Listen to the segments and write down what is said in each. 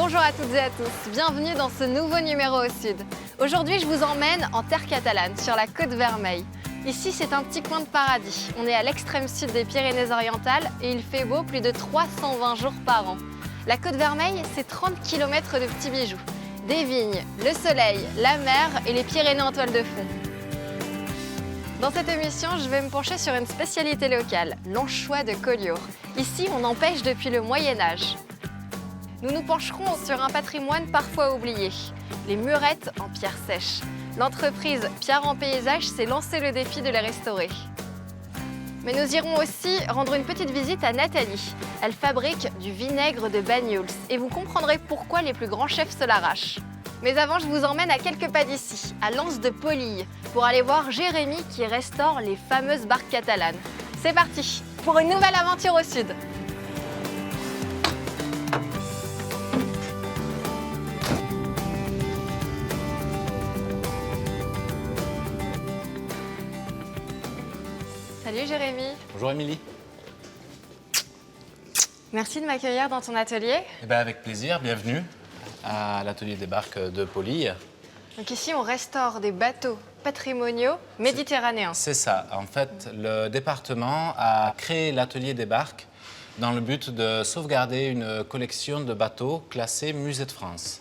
Bonjour à toutes et à tous, bienvenue dans ce nouveau numéro au sud. Aujourd'hui, je vous emmène en terre catalane, sur la côte Vermeille. Ici, c'est un petit coin de paradis. On est à l'extrême sud des Pyrénées-Orientales et il fait beau plus de 320 jours par an. La côte Vermeille, c'est 30 km de petits bijoux. Des vignes, le soleil, la mer et les Pyrénées en toile de fond. Dans cette émission, je vais me pencher sur une spécialité locale, l'anchois de Collioure. Ici, on en pêche depuis le Moyen-Âge. Nous nous pencherons sur un patrimoine parfois oublié, les murettes en pierre sèche. L'entreprise Pierre en Paysage s'est lancé le défi de les restaurer. Mais nous irons aussi rendre une petite visite à Nathalie. Elle fabrique du vinaigre de Banyuls et vous comprendrez pourquoi les plus grands chefs se l'arrachent. Mais avant, je vous emmène à quelques pas d'ici, à l'Anse de Polille, pour aller voir Jérémy qui restaure les fameuses barques catalanes. C'est parti pour une nouvelle aventure au sud. Salut Jérémy. Bonjour Émilie. Merci de m'accueillir dans ton atelier. Eh ben avec plaisir, bienvenue à l'atelier des barques de Polille. Donc ici, on restaure des bateaux patrimoniaux méditerranéens. C'est ça. En fait, le département a créé l'atelier des barques dans le but de sauvegarder une collection de bateaux classés Musée de France.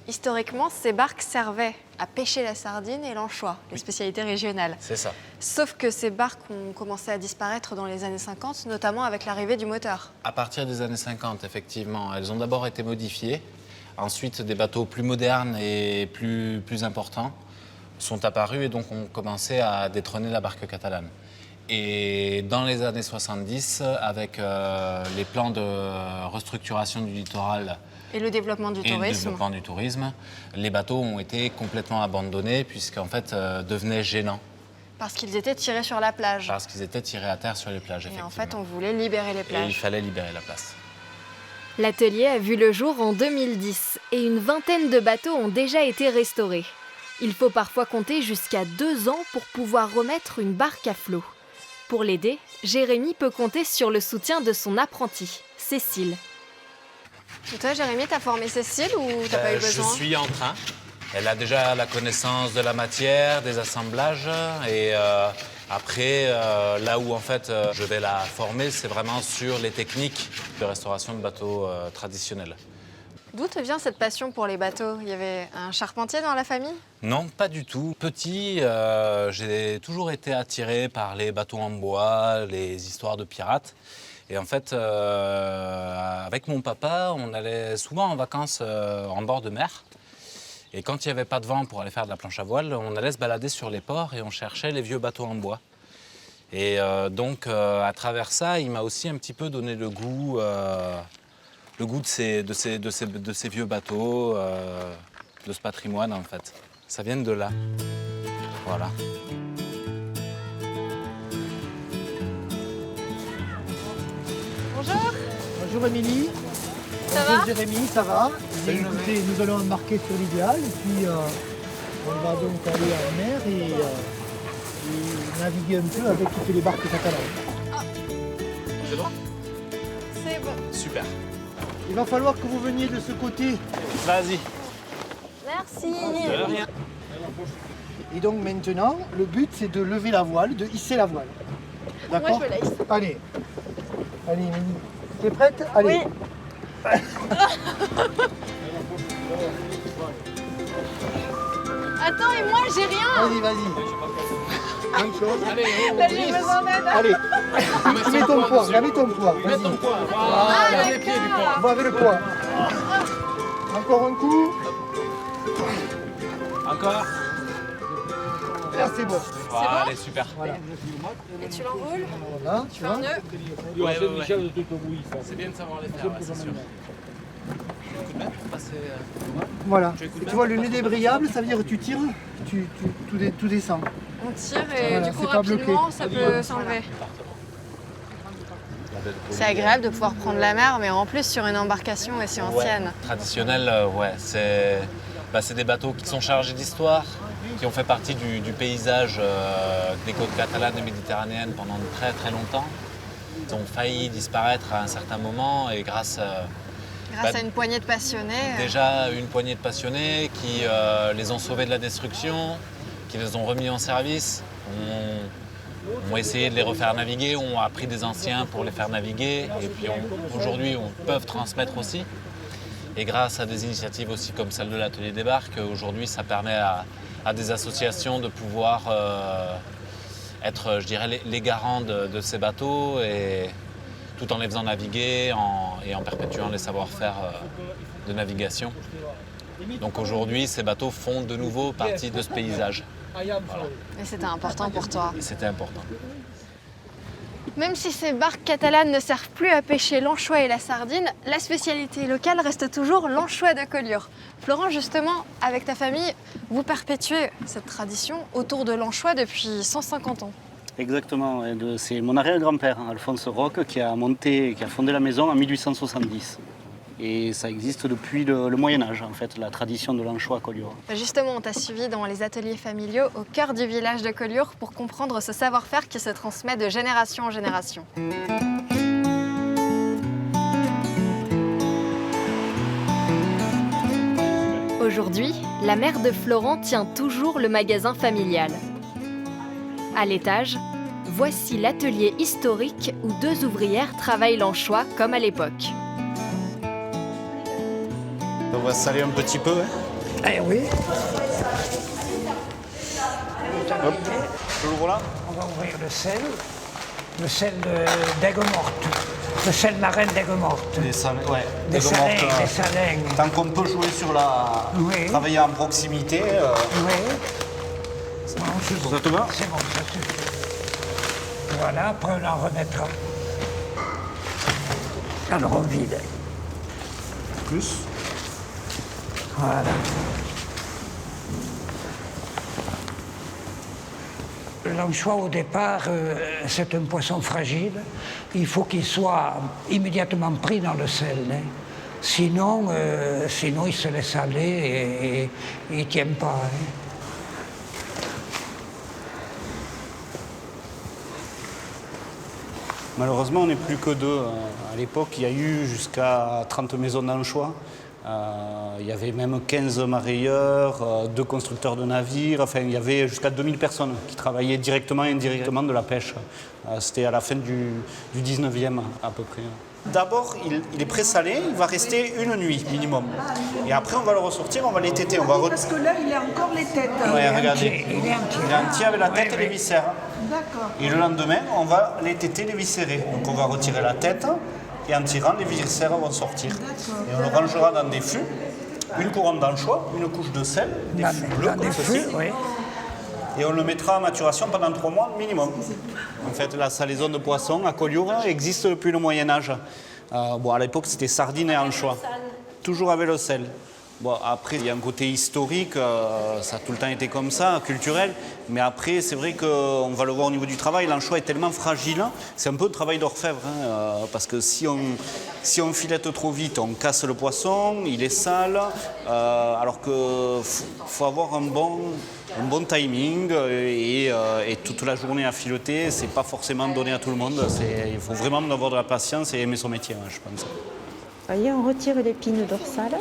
Historiquement, ces barques servaient à pêcher la sardine et l'anchois, les spécialités régionales. C'est ça. Sauf que ces barques ont commencé à disparaître dans les années 50, notamment avec l'arrivée du moteur. À partir des années 50, effectivement, elles ont d'abord été modifiées. Ensuite, des bateaux plus modernes et plus importants sont apparus et donc ont commencé à détrôner la barque catalane. Et dans les années 70, avec les plans de restructuration du littoral et le développement du tourisme, les bateaux ont été complètement abandonnés puisqu'en fait devenaient gênants. Parce qu'ils étaient tirés sur la plage. Parce qu'ils étaient tirés à terre sur les plages, et effectivement. En fait, on voulait libérer les plages. Et il fallait libérer la place. L'atelier a vu le jour en 2010 et une vingtaine de bateaux ont déjà été restaurés. Il faut parfois compter jusqu'à 2 ans pour pouvoir remettre une barque à flot. Pour l'aider, Jérémy peut compter sur le soutien de son apprenti, Cécile. Et toi, Jérémy, t'as formé Cécile ou t'as pas eu besoin? Je suis en train. Elle a déjà la connaissance de la matière, des assemblages. Et après, là où en fait je vais la former, c'est vraiment sur les techniques de restauration de bateaux traditionnels. D'où te vient cette passion pour les bateaux? Il y avait un charpentier dans la famille? Non, pas du tout. Petit, j'ai toujours été attiré par les bateaux en bois, les histoires de pirates. Et en fait, avec mon papa, on allait souvent en vacances en bord de mer. Et quand il n'y avait pas de vent pour aller faire de la planche à voile, on allait se balader sur les ports et on cherchait les vieux bateaux en bois. Et donc, à travers ça, il m'a aussi un petit peu donné le goût de ces vieux bateaux, de ce patrimoine, en fait. Ça vient de là. Voilà. Bonjour. Bonjour Émilie. Ça Bonjour va? Jérémy, ça va? Salut, Écoutez, nous allons embarquer sur l'Idéal et puis on va donc aller en mer et naviguer un peu avec toutes les barques catalanes. C'est bon? C'est bon. Super. Il va falloir que vous veniez de ce côté. Vas-y. Merci. De rien. Et donc maintenant, le but c'est de lever la voile, de hisser la voile. D'accord? Moi, je me laisse. Allez. Allez Émilie. T'es prête? Allez. Oui. Attends, et moi, j'ai rien. Vas-y. Encore. Là, j'ai besoin d'aide. Allez. Mets ton poids, mets ton poids. Mets Vas-y. ton poids. Ah, Voilà, les pieds du poids. On va avec le poids. Encore un coup. Encore. Là c'est bon. Voilà, allez, super. Voilà. Et tu l'enroules, Voilà, tu tu fais un vois. nœud. Ouais. C'est bien de savoir les faire, ouais, c'est sûr. Un coup de main pour passer. Voilà. Tu écoutes Et tu bien vois, le nez débrayable, ça veut dire que tu tires, tout descend. On tire et Voilà, du coup, c'est pas bloqué. rapidement, ça peut s'enlever. C'est agréable de pouvoir prendre la mer, mais en plus sur une embarcation aussi ancienne. Traditionnel, ouais. C'est des bateaux qui sont chargés d'histoire, qui ont fait partie du paysage des côtes catalanes et méditerranéennes pendant très très longtemps. Ils ont failli disparaître à un certain moment et grâce Grâce à une poignée de passionnés. Déjà une poignée de passionnés qui les ont sauvés de la destruction, qui les ont remis en service, ont essayé de les refaire naviguer, ont appris des anciens pour les faire naviguer et puis aujourd'hui on peut transmettre aussi. Et grâce à des initiatives aussi comme celle de l'Atelier des Barques, aujourd'hui ça permet à des associations de pouvoir être, je dirais, les garants de ces bateaux, et tout en les faisant naviguer et en perpétuant les savoir-faire de navigation. Donc aujourd'hui, ces bateaux font de nouveau partie de ce paysage. Voilà. Et c'était important pour toi. C'était important. Même si ces barques catalanes ne servent plus à pêcher l'anchois et la sardine, la spécialité locale reste toujours l'anchois de Collioure. Florent, justement, avec ta famille, vous perpétuez cette tradition autour de l'anchois depuis 150 ans. Exactement, c'est mon arrière-grand-père, Alphonse Roch, qui a fondé la maison en 1870. Et ça existe depuis le Moyen-Âge, en fait, la tradition de l'anchois à Collioure. Justement, on t'a suivi dans les ateliers familiaux au cœur du village de Collioure pour comprendre ce savoir-faire qui se transmet de génération en génération. Aujourd'hui, la mère de Florent tient toujours le magasin familial. À l'étage, voici l'atelier historique où 2 ouvrières travaillent l'anchois comme à l'époque. On va saler un petit peu. Eh oui. Hop, je l'ouvre là. On va ouvrir le sel d'Aigues-Mortes, le sel marin d'Aigues-Mortes. Des salins, ouais. Des salins. Tant qu'on peut jouer sur Oui. travailler en proximité. Oui. Bon, c'est bon. Ça te va? C'est bon, ça suffit. Voilà, après on en remettra. Alors on vide. Plus. Voilà. L'anchois, au départ, c'est un poisson fragile. Il faut qu'il soit immédiatement pris dans le sel. Hein. Sinon, il se laisse aller et il ne tient pas. Hein. Malheureusement, on n'est plus que 2. À l'époque, il y a eu jusqu'à 30 maisons d'anchois. Il y avait même 15 marailleurs, 2 constructeurs de navires. Enfin, il y avait jusqu'à 2000 personnes qui travaillaient directement et indirectement de la pêche. C'était à la fin du 19e à peu près. D'abord, il est présalé, il va rester une nuit minimum. Et après, on va le ressortir, on va les téter. Parce que là, il a encore les têtes. Ouais, regardez. Il est entier. Il est entier avec la tête et les viscères. D'accord. Et le lendemain, on va les téter, les viscérer. Donc on va retirer la tête et en tirant, les viscères vont sortir. Et on le rangera dans des fûts, une couronne d'anchois, une couche de sel, des fûts bleus comme ceci. Oui. Et on le mettra en maturation pendant 3 mois minimum. En fait, la salaison de poisson à Collioure existe depuis le Moyen-Âge. À l'époque, c'était sardines et anchois. Toujours avec le sel. Bon, après, il y a un côté historique, ça a tout le temps été comme ça, culturel. Mais après, c'est vrai qu'on va le voir au niveau du travail, l'anchois est tellement fragile, c'est un peu le travail d'orfèvre. Parce que si on filette trop vite, on casse le poisson, il est sale. Alors qu'il faut avoir un bon timing et toute la journée à fileter, c'est pas forcément donné à tout le monde. Il faut vraiment avoir de la patience et aimer son métier, je pense. Vous voyez, on retire l'épine dorsale.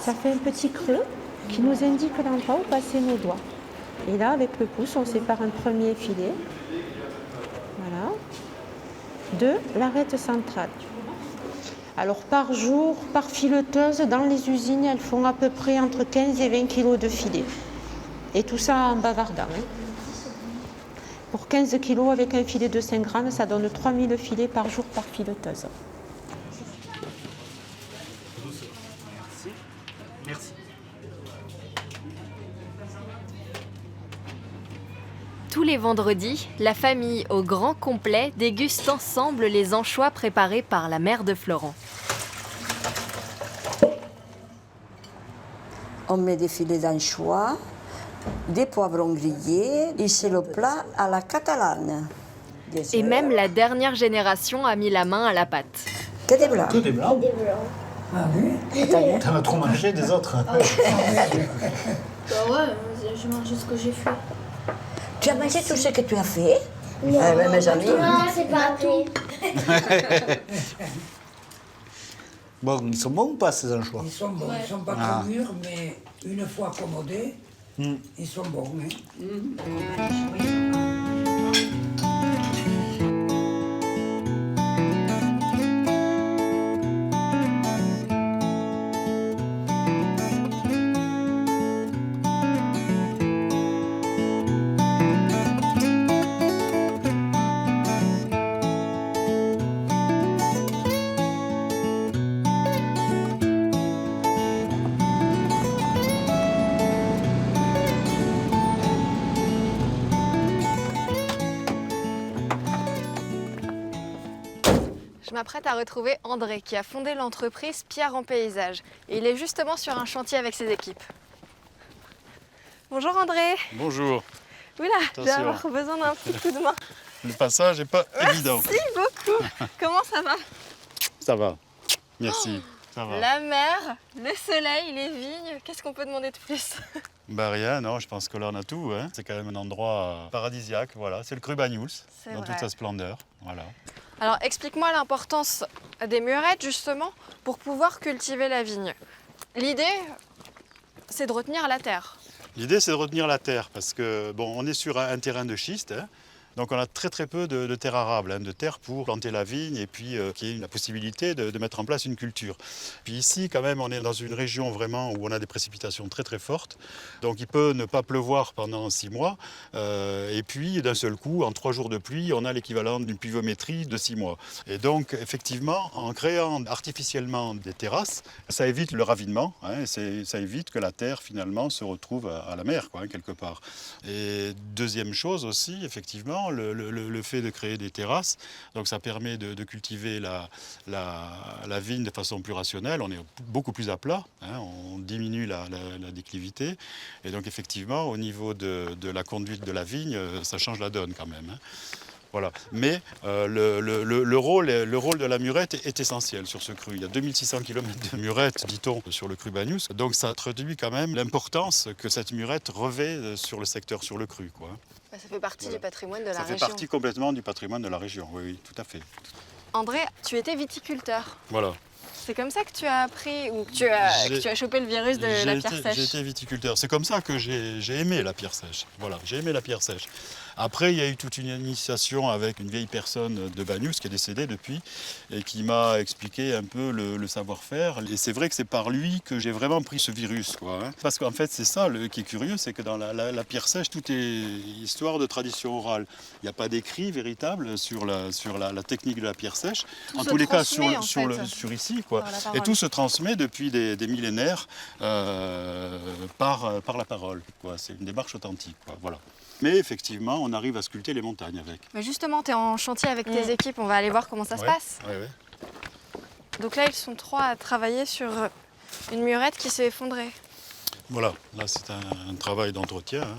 Ça fait un petit creux qui nous indique l'endroit où passer nos doigts. Et là, avec le pouce, on sépare un premier filet. Voilà. De l'arête centrale. Alors, par jour, par fileteuse, dans les usines, elles font à peu près entre 15 et 20 kilos de filets. Et tout ça en bavardant. Hein. Pour 15 kilos, avec un filet de 5 grammes, ça donne 3000 filets par jour par fileteuse. Merci. Tous les vendredis, la famille au grand complet déguste ensemble les anchois préparés par la mère de Florent. On met des filets d'anchois, des poivrons grillés et c'est le plat à la catalane. Et même la dernière génération a mis la main à la pâte. Que des blancs. Que des blancs. Ah oui. T'en as trop mangé des autres. Bah ouais, j'ai mangé ce que j'ai fait. Tu as mangé tout ce que tu as fait? Mes amis. Non, c'est pas tout. Bon, ils sont bons ou pas ces anchois? Ils sont bons, ils ne sont pas trop mûrs, mais une fois accommodés, ils sont bons. Hein. Je m'apprête à retrouver André qui a fondé l'entreprise Pierre en Paysage. Et il est justement sur un chantier avec ses équipes. Bonjour André. Bonjour. Oula, je vais avoir besoin d'un petit coup de main. Le passage n'est pas évident. Merci beaucoup. Comment ça va? Ça va. Merci. Ça va. La mer, le soleil, les vignes, qu'est-ce qu'on peut demander de plus? Bah rien, non, je pense que là on a tout. Hein. C'est quand même un endroit paradisiaque, voilà. C'est le cru Banyuls, dans toute sa splendeur. Voilà. Alors explique-moi l'importance des murettes justement pour pouvoir cultiver la vigne. L'idée, c'est de retenir la terre. L'idée c'est de retenir la terre parce que bon, on est sur un terrain de schiste. Hein. Donc on a très peu de terre arable, hein, de terre pour planter la vigne et puis qu'il y ait la possibilité de mettre en place une culture. Puis ici quand même on est dans une région vraiment où on a des précipitations très fortes. Donc il peut ne pas pleuvoir pendant 6 mois et puis d'un seul coup en 3 jours de pluie on a l'équivalent d'une pluviométrie de 6 mois. Et donc effectivement en créant artificiellement des terrasses, ça évite le ravinement, hein, ça évite que la terre finalement se retrouve à la mer quoi, hein, quelque part. Et deuxième chose aussi effectivement, le fait de créer des terrasses, donc ça permet de cultiver la vigne de façon plus rationnelle. On est beaucoup plus à plat, hein, on diminue la déclivité. Et donc effectivement, au niveau de la conduite de la vigne, ça change la donne quand même. Hein. Voilà. Mais le rôle de la murette est essentiel sur ce cru. Il y a 2600 km de murette, dit-on, sur le cru Banyuls. Donc ça traduit quand même l'importance que cette murette revêt sur le secteur, sur le cru, quoi. Ça fait partie du patrimoine de la région. Ça fait partie complètement du patrimoine de la région, oui, tout à fait. André, tu étais viticulteur. Voilà. C'est comme ça que tu as appris ou que tu as chopé le virus de la pierre sèche? J'ai été viticulteur. C'est comme ça que j'ai aimé la pierre sèche. Voilà, j'ai aimé la pierre sèche. Après, il y a eu toute une initiation avec une vieille personne de Banyuls qui est décédée depuis et qui m'a expliqué un peu le savoir-faire. Et c'est vrai que c'est par lui que j'ai vraiment pris ce virus, quoi, hein. Parce qu'en fait, c'est ça qui est curieux, c'est que dans la pierre sèche, tout est histoire de tradition orale. Il n'y a pas d'écrit véritable sur la technique de la pierre sèche. En tous les cas, sur ici, quoi. Et tout se transmet depuis des millénaires par la parole, quoi. C'est une démarche authentique, quoi. Voilà. Mais effectivement, on arrive à sculpter les montagnes avec. Mais justement, tu es en chantier avec tes équipes, on va aller voir comment ça se passe. Ouais. Donc là, ils sont 3 à travailler sur une murette qui s'est effondrée. Voilà, là c'est un travail d'entretien. Hein.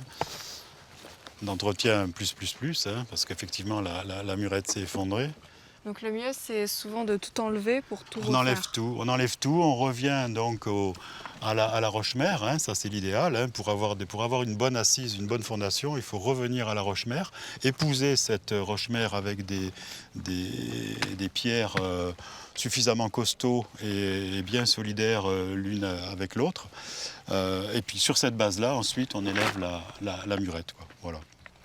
D'entretien plus, hein, parce qu'effectivement la murette s'est effondrée. Donc le mieux, c'est souvent de tout enlever pour tout refaire. On enlève tout, on revient donc à la roche-mère, hein, ça c'est l'idéal. Hein, pour avoir une bonne assise, une bonne fondation, il faut revenir à la roche-mère, épouser cette roche-mère avec des pierres suffisamment costauds et bien solidaires l'une avec l'autre. Et puis sur cette base-là, ensuite, on élève la murette, quoi. Voilà.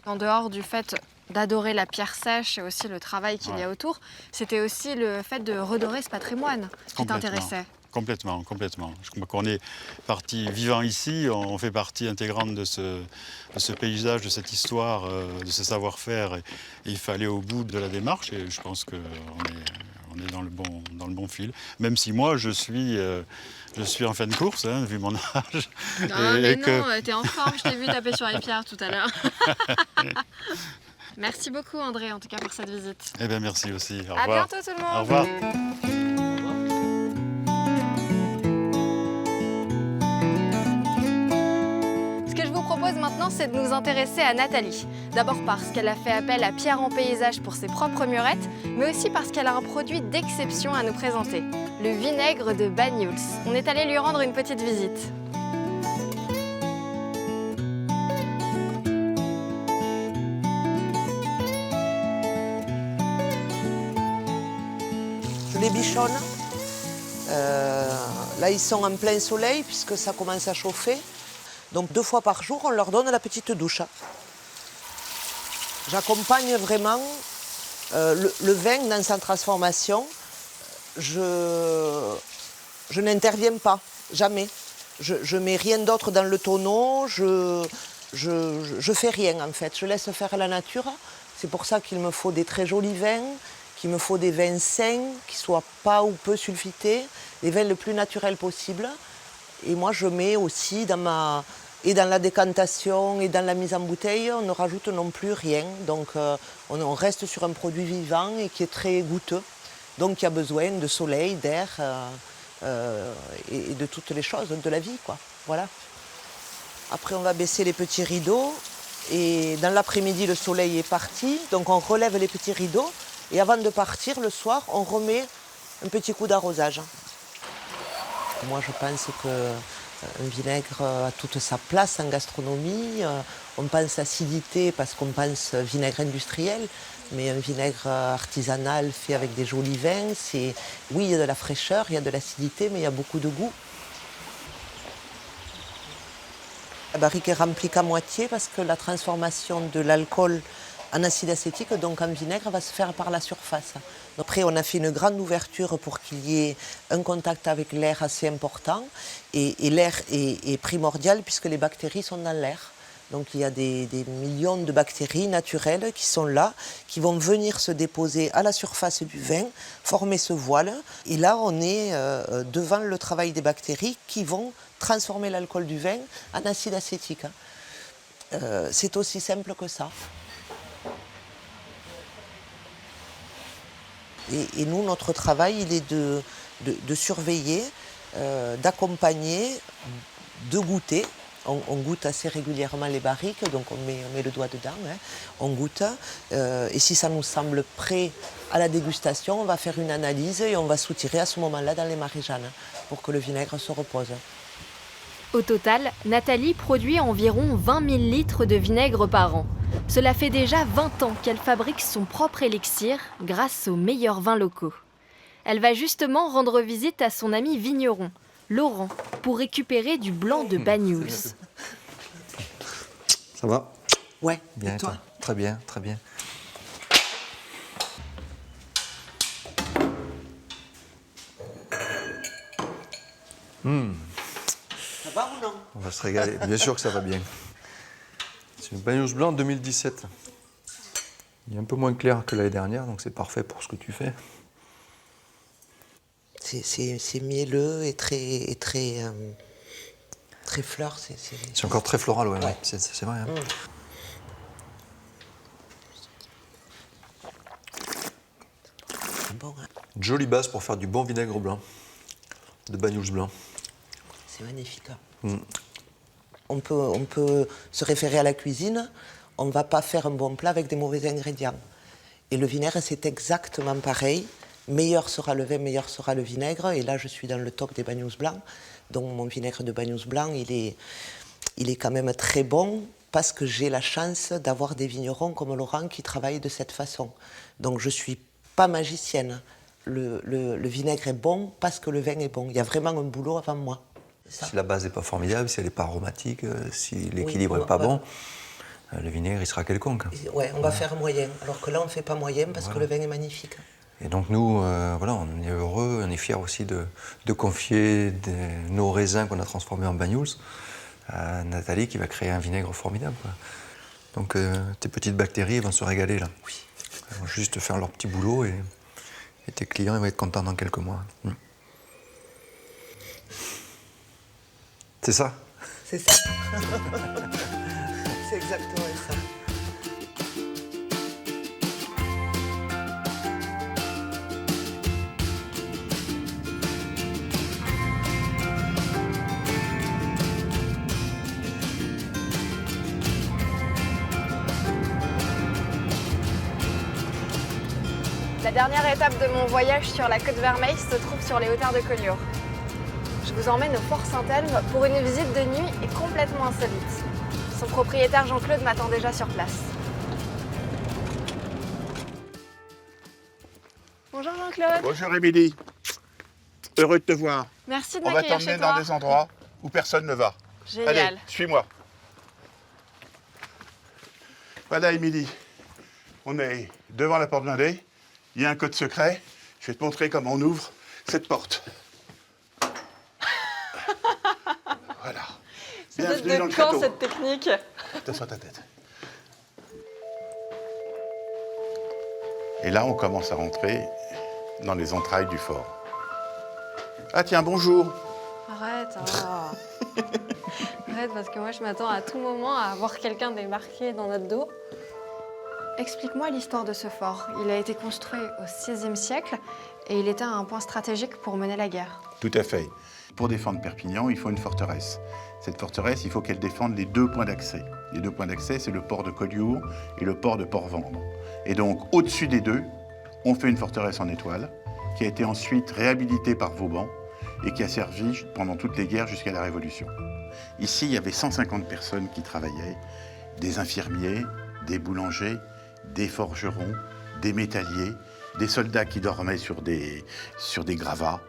En dehors du fait d'adorer la pierre sèche et aussi le travail qu'il y a autour, c'était aussi le fait de redorer ce patrimoine qui t'intéressait. Complètement. Je crois qu'on est parti vivant ici, on fait partie intégrante de ce paysage, de cette histoire, de ce savoir-faire. Et il fallait au bout de la démarche et je pense qu'on est dans le bon fil. Même si moi, je suis en fin de course, hein, vu mon âge. Non, t'es en forme, je t'ai vu taper sur les pierres tout à l'heure. Merci beaucoup André, en tout cas pour cette visite. Eh bien merci aussi, au revoir. À bientôt tout le monde. Au revoir. Ce que je vous propose maintenant, c'est de nous intéresser à Nathalie. D'abord parce qu'elle a fait appel à Pierre en Paysage pour ses propres murettes, mais aussi parce qu'elle a un produit d'exception à nous présenter, le vinaigre de Banyuls. On est allé lui rendre une petite visite. Je les bichonne. Là, ils sont en plein soleil puisque ça commence à chauffer. Donc 2 fois par jour, on leur donne la petite douche. J'accompagne vraiment le vin dans sa transformation. Je n'interviens pas, jamais. Je mets rien d'autre dans le tonneau, je fais rien en fait. Je laisse faire la nature. C'est pour ça qu'il me faut des très jolis vins, qu'il me faut des vins sains, qui ne soient pas ou peu sulfités, des vins le plus naturels possible. Et moi je mets aussi et dans la décantation et dans la mise en bouteille, on ne rajoute non plus rien. Donc on reste sur un produit vivant et qui est très goûteux. Donc il y a besoin de soleil, d'air et de toutes les choses de la vie, quoi. Voilà. Après on va baisser les petits rideaux et dans l'après-midi le soleil est parti. Donc on relève les petits rideaux et avant de partir le soir on remet un petit coup d'arrosage. Moi je pense que un vinaigre a toute sa place en gastronomie. On pense acidité parce qu'on pense vinaigre industriel, mais un vinaigre artisanal fait avec des jolis vins, oui, il y a de la fraîcheur, il y a de l'acidité, mais il y a beaucoup de goût. La barrique est remplie qu'à moitié parce que la transformation de l'alcool en acide acétique, donc en vinaigre, va se faire par la surface. Après, on a fait une grande ouverture pour qu'il y ait un contact avec l'air assez important. Et l'air est primordial puisque les bactéries sont dans l'air. Donc il y a des millions de bactéries naturelles qui sont là, qui vont venir se déposer à la surface du vin, former ce voile. Et là, on est devant le travail des bactéries qui vont transformer l'alcool du vin en acide acétique. C'est aussi simple que ça. Et nous, notre travail, il est de surveiller, d'accompagner, de goûter. On goûte assez régulièrement les barriques, donc on met le doigt dedans, hein, on goûte. Et si ça nous semble prêt à la dégustation, on va faire une analyse et on va soutirer à ce moment-là dans les maréjanes pour que le vinaigre se repose. Au total, Nathalie produit environ 20 000 litres de vinaigre par an. Cela fait déjà 20 ans qu'elle fabrique son propre élixir grâce aux meilleurs vins locaux. Elle va justement rendre visite à son ami vigneron, Laurent, pour récupérer du blanc de Banyuls. Ça va? Ouais, bien, et toi? Très bien, très bien. Ça va ou non? On va se régaler, bien sûr que ça va bien. C'est une Banyuls blanc 2017. Il est un peu moins clair que l'année dernière, donc c'est parfait pour ce que tu fais. C'est mielleux et très fleur. C'est encore très floral, ouais. C'est vrai. Hein. C'est bon, hein? Jolie base pour faire du bon vinaigre blanc, de Banyuls blanc. C'est magnifique. On peut se référer à la cuisine, on ne va pas faire un bon plat avec des mauvais ingrédients. Et le vinaigre, c'est exactement pareil. Meilleur sera le vin, meilleur sera le vinaigre. Et là, je suis dans le top des Banyuls blancs. Donc mon vinaigre de Banyuls blanc, il est quand même très bon parce que j'ai la chance d'avoir des vignerons comme Laurent qui travaillent de cette façon. Donc je ne suis pas magicienne. Le vinaigre est bon parce que le vin est bon. Il y a vraiment un boulot avant moi. Si la base n'est pas formidable, si elle n'est pas aromatique, si l'équilibre n'est pas bon, le vinaigre, il sera quelconque. Ouais, on va faire moyen. Alors que là, on ne fait pas moyen parce que le vin est magnifique. Et donc nous, voilà, on est heureux, on est fiers aussi de confier nos raisins qu'on a transformés en Banyuls à Nathalie qui va créer un vinaigre formidable, quoi. Donc tes petites bactéries vont se régaler là. Oui. Elles vont juste faire leur petit boulot et tes clients ils vont être contents dans quelques mois. C'est ça? C'est ça. C'est exactement ça. La dernière étape de mon voyage sur la Côte Vermeille se trouve sur les hauteurs de Collioure. Je vous emmène au Fort Saint-Elme pour une visite de nuit et complètement insolite. Son propriétaire Jean-Claude m'attend déjà sur place. Bonjour Jean-Claude. Bonjour Émilie. Heureux de te voir. Merci de On va m'accueillir t'emmener chez toi. dans des endroits où personne ne va. Génial. Allez, suis-moi. Voilà, Émilie. On est devant la porte blindée. Il y a un code secret. Je vais te montrer comment on ouvre cette porte. Voilà. Ça date de quand, cette technique? Attention à ta tête. Et là, on commence à rentrer dans les entrailles du fort. Ah tiens, bonjour. Arrête. Oh. Arrête, parce que moi, je m'attends à tout moment à voir quelqu'un débarquer dans notre dos. Explique-moi l'histoire de ce fort. Il a été construit au VIe siècle et il était un point stratégique pour mener la guerre. Tout à fait. Pour défendre Perpignan, il faut une forteresse. Cette forteresse, il faut qu'elle défende les 2 points d'accès. Les 2 points d'accès, c'est le port de Collioure et le port de Port-Vendre. Et donc, au-dessus des 2, on fait une forteresse en étoile, qui a été ensuite réhabilitée par Vauban et qui a servi pendant toutes les guerres jusqu'à la Révolution. Ici, il y avait 150 personnes qui travaillaient, des infirmiers, des boulangers, des forgerons, des métalliers, des soldats qui dormaient sur des gravats.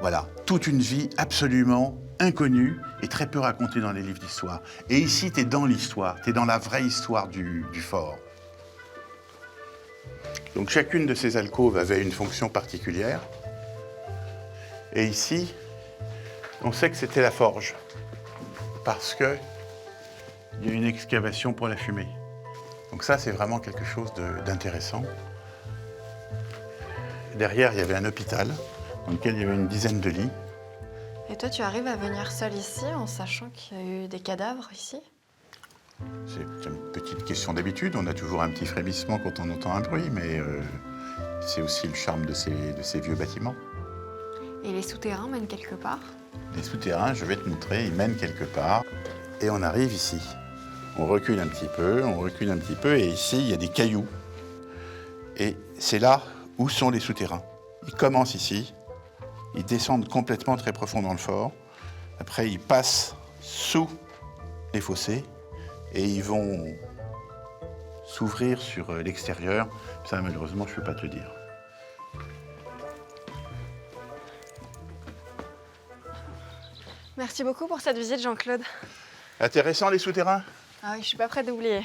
Voilà, toute une vie absolument inconnue et très peu racontée dans les livres d'histoire. Et ici, tu es dans l'histoire, tu es dans la vraie histoire du fort. Donc chacune de ces alcôves avait une fonction particulière. Et ici, on sait que c'était la forge, parce qu'il y a une excavation pour la fumée. Donc ça, c'est vraiment quelque chose d'intéressant. Derrière, il y avait un hôpital dans lequel il y avait une dizaine de lits. Et toi, tu arrives à venir seul ici en sachant qu'il y a eu des cadavres ici? C'est une petite question d'habitude. On a toujours un petit frémissement quand on entend un bruit, mais c'est aussi le charme de ces vieux bâtiments. Et les souterrains mènent quelque part? Les souterrains, je vais te montrer, ils mènent quelque part. Et on arrive ici. On recule un petit peu, et ici, il y a des cailloux. Et c'est là où sont les souterrains. Ils commencent ici, ils descendent complètement très profond dans le fort. Après, ils passent sous les fossés et ils vont s'ouvrir sur l'extérieur. Ça, malheureusement, je ne peux pas te le dire. Merci beaucoup pour cette visite, Jean-Claude. Intéressant, les souterrains? Ah oui, je suis pas prête d'oublier.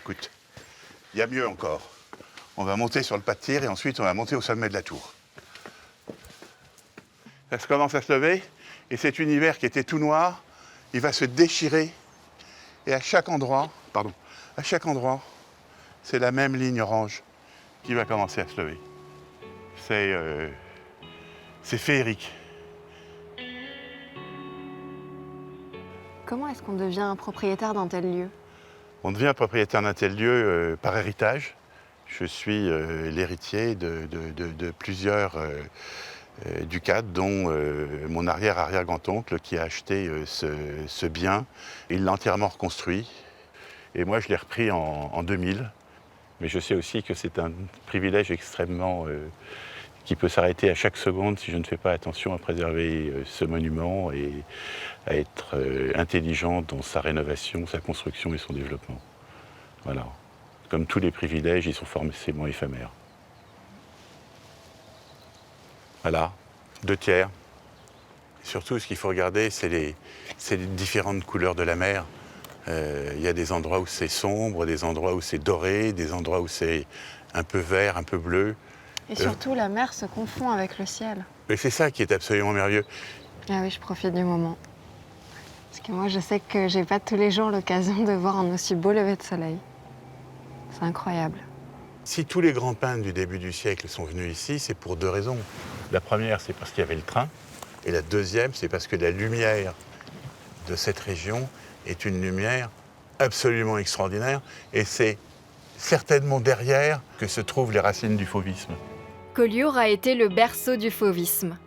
Écoute, il y a mieux encore. On va monter sur le pas de tir et ensuite on va monter au sommet de la tour. Ça commence à se lever et cet univers qui était tout noir, il va se déchirer et à chaque endroit, c'est la même ligne orange qui va commencer à se lever. C'est féerique. Comment est-ce qu'on devient propriétaire d'un tel lieu? On devient propriétaire d'un tel lieu par héritage. Je suis l'héritier de plusieurs ducats, dont mon arrière-arrière-grand-oncle qui a acheté ce bien. Il l'a entièrement reconstruit. Et moi, je l'ai repris en 2000. Mais je sais aussi que c'est un privilège extrêmement qui peut s'arrêter à chaque seconde si je ne fais pas attention à préserver ce monument et à être intelligent dans sa rénovation, sa construction et son développement. Voilà. Comme tous les privilèges, ils sont forcément éphémères. Voilà, 2/3. Surtout, ce qu'il faut regarder, c'est les différentes couleurs de la mer. Il y a des endroits où c'est sombre, des endroits où c'est doré, des endroits où c'est un peu vert, un peu bleu. Et surtout, la mer se confond avec le ciel. Et c'est ça qui est absolument merveilleux. Ah oui, je profite du moment. Parce que moi, je sais que j'ai pas tous les jours l'occasion de voir un aussi beau lever de soleil. C'est incroyable. Si tous les grands peintres du début du siècle sont venus ici, c'est pour 2 raisons. La première, c'est parce qu'il y avait le train. Et la deuxième, c'est parce que la lumière de cette région est une lumière absolument extraordinaire. Et c'est certainement derrière que se trouvent les racines du fauvisme. Collioure a été le berceau du fauvisme.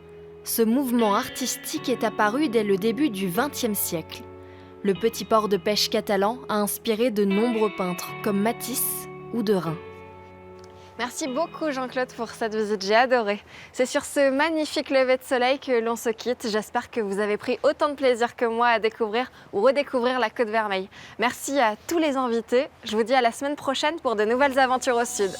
Ce mouvement artistique est apparu dès le début du XXe siècle. Le petit port de pêche catalan a inspiré de nombreux peintres comme Matisse ou Derain. Merci beaucoup Jean-Claude pour cette visite, j'ai adoré. C'est sur ce magnifique lever de soleil que l'on se quitte. J'espère que vous avez pris autant de plaisir que moi à découvrir ou redécouvrir la Côte-Vermeille. Merci à tous les invités. Je vous dis à la semaine prochaine pour de nouvelles aventures au sud.